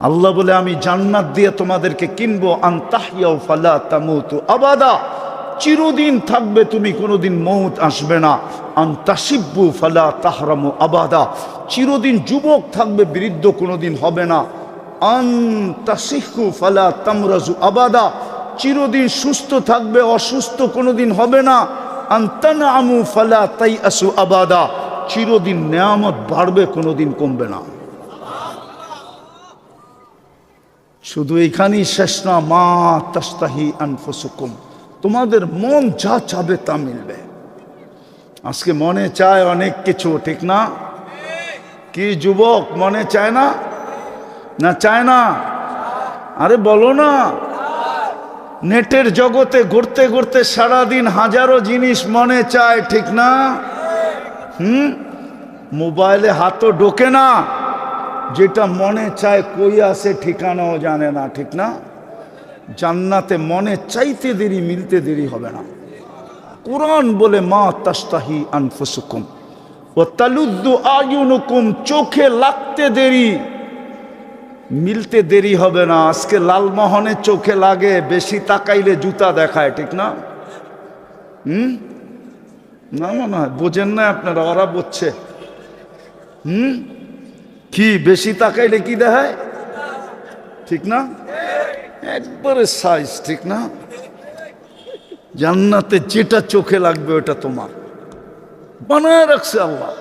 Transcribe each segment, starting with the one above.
আল্লাহ বলে আমি জান্নাত দিয়ে তোমাদেরকে কিনবো, আনতাহিয়াও ফালা তামুতু আবাদা, চিরদিন থাকবে, তুমি কোনোদিন মৌত আসবে না। আনতাশিব্বু ফালা তাহরামু আবাদা, চিরদিন যুবক থাকবে, বৃদ্ধ কোনোদিন হবে না। আনতাশিহু ফালা তামরাজু আবাদা, চিরদিন সুস্থ থাকবে, অসুস্থ কোনোদিন হবে না। আনতানামু ফালা তাইআসু আবাদা, চিরদিন নেয়ামত বাড়বে, কোনোদিন কমবে না। শুধু এইখানেই শেষ না, মা তাস্তাহি আনফুসুকুম, তোমাদের মন যা চাবে তা মিলবে। আজকে মনে চায় অনেক কিছু, ঠিক না? কি যুবক মনে চায় না? না চায় না? আরে বলো না। নেটের জগতে ঘুরতে ঘুরতে সারাদিন হাজারো জিনিস মনে চায়, ঠিক না? মোবাইলে হাতও ঢোকে না, যেটা মনে চায় কই আছে ঠিকানাও জানে না, ঠিক না? জান্নাতে মনে চাইতে দেরি, মিলতে দেরি হবে না। কুরআন বলে মা তাস্তাহি আনফুসুকুম ওয়া তালুদ্দু আয়ুনুকুম, চোখে লাগতে দেরি, মিলতে দেরি হবে না। আজকে লালমোহনে চোখে লাগে, বেশি তাকাইলে জুতা দেখায়, ঠিক না? না মনে হয় বোঝেন না আপনারা, ওরা বুঝছে। কি বেশি তাকাইলে কি দেখায়, ঠিক না? একবারে সাইজ, ঠিক না? জান্নাতে যেটা চোখে লাগবে ওটা তোমার বানায় রাখছে আল্লাহ।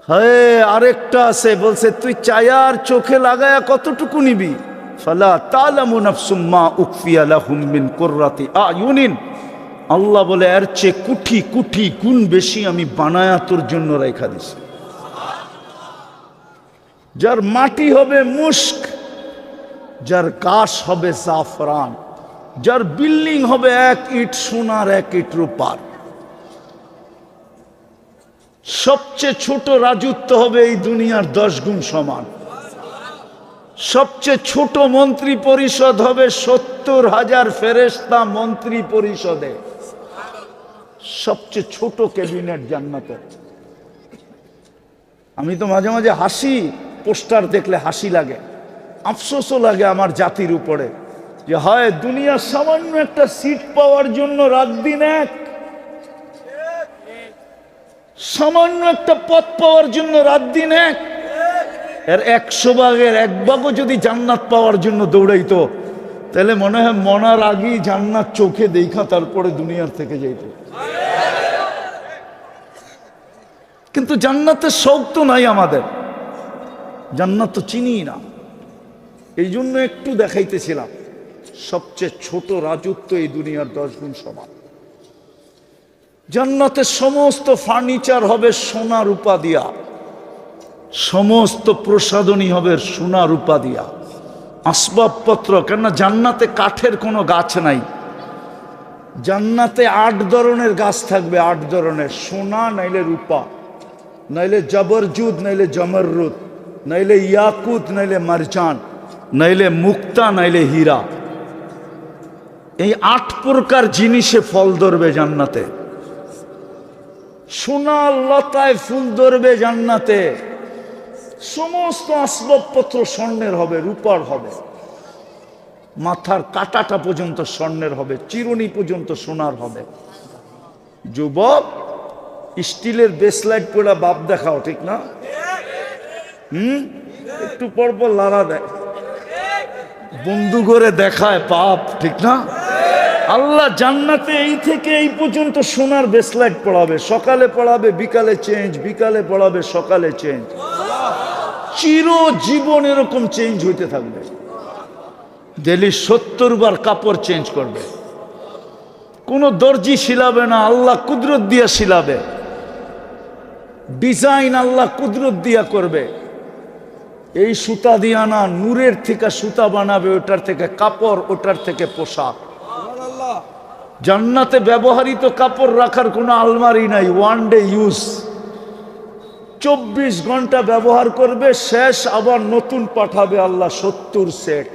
হ্যাঁ, আরেকটা আছে, বলছে তুই চায়ার চোখে লাগায়া কতটুকু নিবি? ফালা তালামু নাফসুম মা উখফিয়া লাহুম মিন কুররাতি আয়ুনিন, আল্লাহ বলে এর চেয়ে কুঠি কুঠি গুণ বেশি আমি বানায়া তোর জন্য রেখা দিছি। যার মাটি হবে মুস্ক, যার গাছ হবে জাফরান, যার বিল্ডিং হবে 1 ইট সোনার 1 ইট রূপার। সবচেয়ে ছোট রাজত্ব হবে এই দুনিয়ার 10 গুণ সমান। সবচেয়ে ছোট মন্ত্রী পরিষদ হবে 70,000 ফেরেশতা মন্ত্রী পরিষদে। সবচেয়ে ছোট ক্যাবিনেট জান্নাতে। আমি তো মাঝে মাঝে হাসি, পোস্টার দেখলে হাসি লাগে, আফসোসও লাগে আমার জাতির উপরে, যে হয় দুনিয়ার সামান্য একটা সিট পাওয়ার জন্য রাত দিন এক, সামান্য একটা পদ পাওয়ার জন্য রাত দিন এক, এর 100 ভাগের 1 ভাগও যদি জান্নাত পাওয়ার জন্য দৌড়াইতো, তাহলে মনে হয় মনার আগেই জান্নাত চোখে দেখা তারপরে দুনিয়ার থেকে যাইত। কিন্তু জান্নাতের শৌক তো নাই আমাদের, জান্নাত তো চিনি না। এই জন্য একটু দেখাইতেছিলাম, সবচেয়ে ছোট রাজত্ব এই দুনিয়ার 10 গুণ সমান। জান্নাতের সমস্ত ফার্নিচার হবে সোনা রূপা দিয়া, সমস্ত প্রসাধনী হবে সোনা রূপা দিয়া, আসবাবপত্র। কেননা জান্নাতে কাঠের কোনো গাছ নাই, জান্নাতে 8 ধরনের গাছ থাকবে, 8 ধরনের, সোনা নাইলে রূপা, নাইলে জবরজুদ, নাইলে জমররুদ, নাইলে ইয়াকুত, নাইলে মারজান, নাইলে মুক্তা, নাইলে হীরা। এই 8 প্রকার জিনিসে ফল ধরবে জান্নাতে। সোনা লতায় ফুল ধরবে জান্নাতে। সমস্ত আসবাবপত্র স্বর্ণের হবে, রূপার হবে, মাথার কাটাটা পর্যন্ত স্বর্ণের হবে, চিরুনি পর্যন্ত সোনার হবে। যুবক, স্টিলের বেসলাইট পড়া বাপ দেখাও, ঠিক না? একটু পর পর লাড়া দেয়, বন্ধু করে দেখায় পাপ, ঠিক না? আল্লাহ জান্নাতে এই থেকে এই পর্যন্ত সোনার বেসলাইট পড়াবে, সকালে পড়াবে বিকালে চেঞ্জ, বিকালে পড়াবে সকালে চেঞ্জ, চিরজীবন এরকম চেঞ্জ হইতে থাকবে। ডেলি 70 বার কাপড় চেঞ্জ করবে, কোনো দর্জি শিলাবে না, আল্লাহ কুদরত দিয়া শিলাবে। ডিজাইন আল্লাহ কুদরত দিয়া করবে। এই সুতা দিয়া না, নূরের থেকে সুতা বানাবে, ওটার থেকে কাপড়, ওটার থেকে পোশাক। জান্নাতে ব্যবহৃত কাপড় রাখার কোনো আলমারি নাই, 1 ডে ইউজ, 24 ঘন্টা ব্যবহার করবে, শেষ আবার নতুন পাঠাবে আল্লাহ 70 সেট।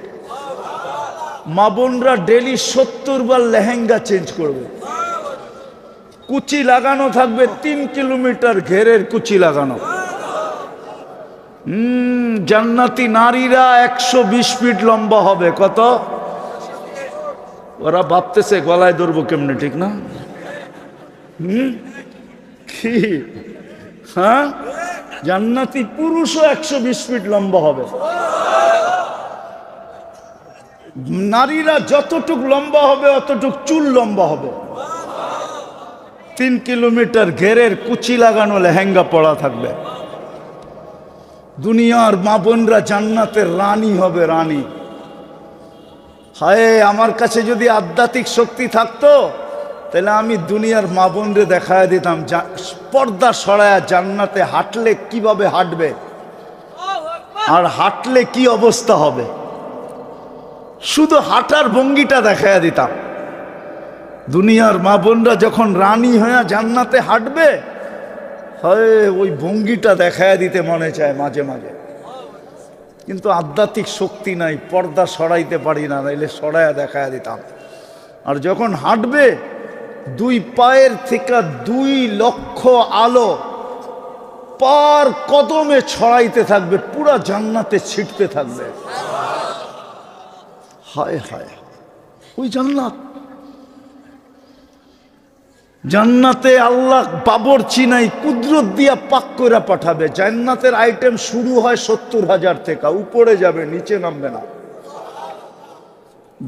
মা বোনরা ডেলি 70 বার লেহেঙ্গা চেঞ্জ করবে। কুচি লাগানো থাকবে, 3 কিলোমিটার ঘেরের কুচি লাগানো। জান্নাতি নারীরা 120 ফিট লম্বা হবে। কত? ওরা ভাবতেছে গলায় ধরবো কেমনে, ঠিক না? কি? হ্যাঁ, জান্নাতি পুরুষও 120 ফিট লম্বা হবে। নারীরা যতটুক লম্বা হবে অতটুক চুল লম্বা হবে। 3 কিলোমিটার ঘেরের কুচি লাগানো লেহেঙ্গা পরা থাকবে। দুনিয়ার মা বোনরা জান্নাতের রানী হবে, রানী। হায়, আমার কাছে যদি আধ্যাত্মিক শক্তি থাকতো তাহলে আমি দুনিয়ার মা বোনরে দেখায় দিতাম পর্দা সরায়া জান্নাতে হাঁটলে কিভাবে হাঁটবে আর হাঁটলে কি অবস্থা হবে। শুধু হাঁটার ভঙ্গিটা দেখায় দিতাম। দুনিয়ার মা বোনরা যখন রানী হয়ে জান্নাতে হাঁটবে, হয় ওই ভঙ্গিটা দেখায় দিতে মনে চায় মাঝে মাঝে। কিন্তু আধ্যাত্মিক শক্তি নাই, পর্দা সরাইতে পারি না, নাইলে সরাইয়া দেখায় দিতাম। আর যখন হাঁটবে 2 পায়ের থেকে 2 লক্ষ আলো পার কদমে ছড়াইতে থাকবে, পুরা জান্নাতে ছিটতে থাকবে। হায় হায়, ওই জান্নাত। জান্নাতে আল্লাহ বাবরচি নাই, কুদরত দিয়া পাক করে পাঠাবে। জান্নাতের আইটেম শুরু হয় 70,000 থেকে, উপরে যাবে, নিচে নামবে না।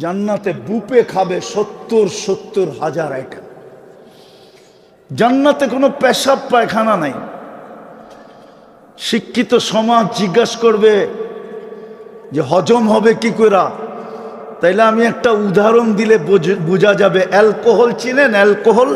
জান্নাতে বুপে খাবে 70,000 আইটেম। জান্নাতে কোনো পেশাব পায়খানা নাই। শিক্ষিত সমাজ জিজ্ঞাসা করবে যে হজম হবে কি করে, তাইলে আমি একটা উদাহরণ দিলে বোঝা যাবে। অ্যালকোহল চিনেন? অ্যালকোহল